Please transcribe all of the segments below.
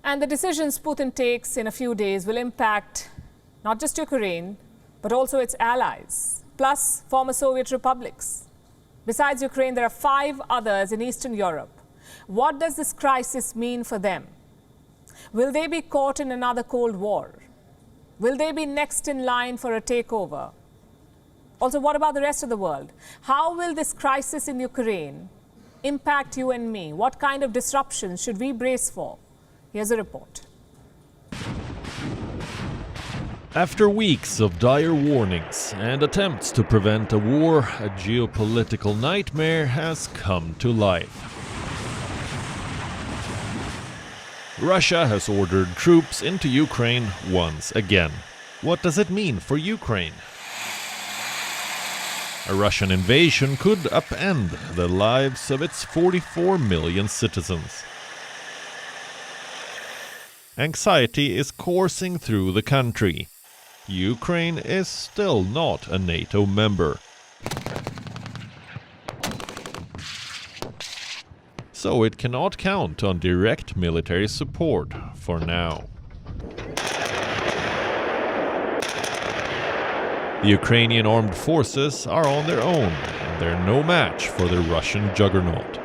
And the decisions Putin takes in a few days will impact not just Ukraine, but also its allies, plus former Soviet republics. Besides Ukraine, there are 5 others in Eastern Europe. What does this crisis mean for them? Will they be caught in another Cold War? Will they be next in line for a takeover? Also, what about the rest of the world? How will this crisis in Ukraine impact you and me? What kind of disruptions should we brace for? Here's a report. After weeks of dire warnings and attempts to prevent a war, a geopolitical nightmare has come to life. Russia has ordered troops into Ukraine once again. What does it mean for Ukraine? A Russian invasion could upend the lives of its 44 million citizens. Anxiety is coursing through the country. Ukraine is still not a NATO member. So it cannot count on direct military support for now. The Ukrainian armed forces are on their own, and they're no match for the Russian juggernaut.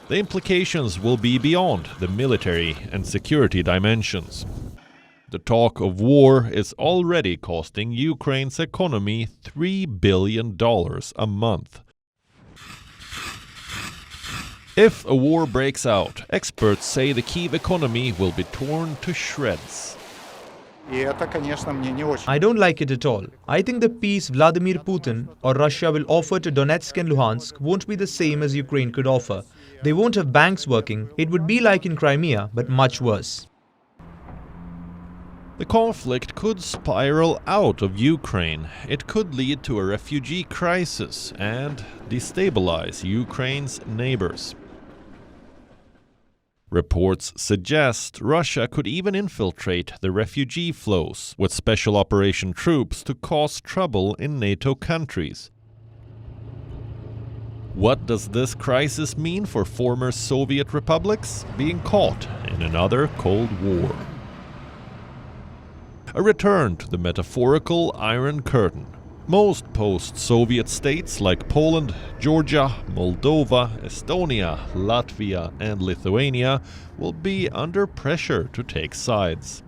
The implications will be beyond the military and security dimensions. The talk of war is already costing Ukraine's economy $3 billion a month. If a war breaks out, experts say the Kyiv economy will be torn to shreds. I don't like it at all. I think the peace Vladimir Putin or Russia will offer to Donetsk and Luhansk won't be the same as Ukraine could offer. They won't have banks working. It would be like in Crimea, but much worse. The conflict could spiral out of Ukraine. It could lead to a refugee crisis and destabilize Ukraine's neighbors. Reports suggest Russia could even infiltrate the refugee flows with special operation troops to cause trouble in NATO countries. What does this crisis mean for former Soviet republics being caught in another Cold War? A return to the metaphorical Iron Curtain. Most post-Soviet states like Poland, Georgia, Moldova, Estonia, Latvia and Lithuania will be under pressure to take sides.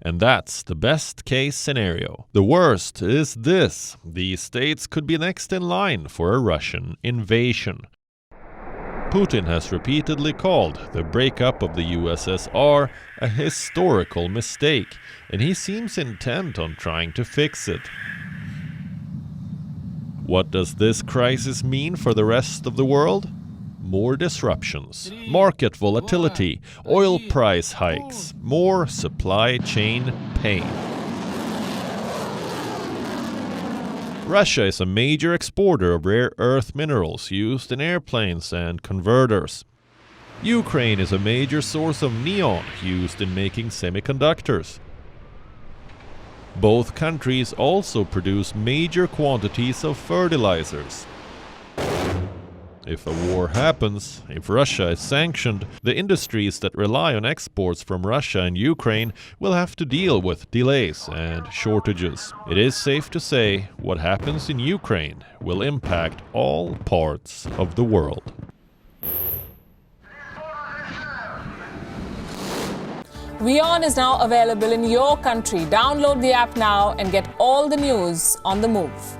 And that's the best-case scenario. The worst is this: these states could be next in line for a Russian invasion. Putin has repeatedly called the breakup of the USSR a historical mistake, and he seems intent on trying to fix it. What does this crisis mean for the rest of the world? More disruptions, market volatility, oil price hikes, more supply chain pain. Russia is a major exporter of rare earth minerals used in airplanes and converters. Ukraine is a major source of neon used in making semiconductors. Both countries also produce major quantities of fertilizers. If a war happens, if Russia is sanctioned, the industries that rely on exports from Russia and Ukraine will have to deal with delays and shortages. It is safe to say what happens in Ukraine will impact all parts of the world. WION is now available in your country. Download the app now and get all the news on the move.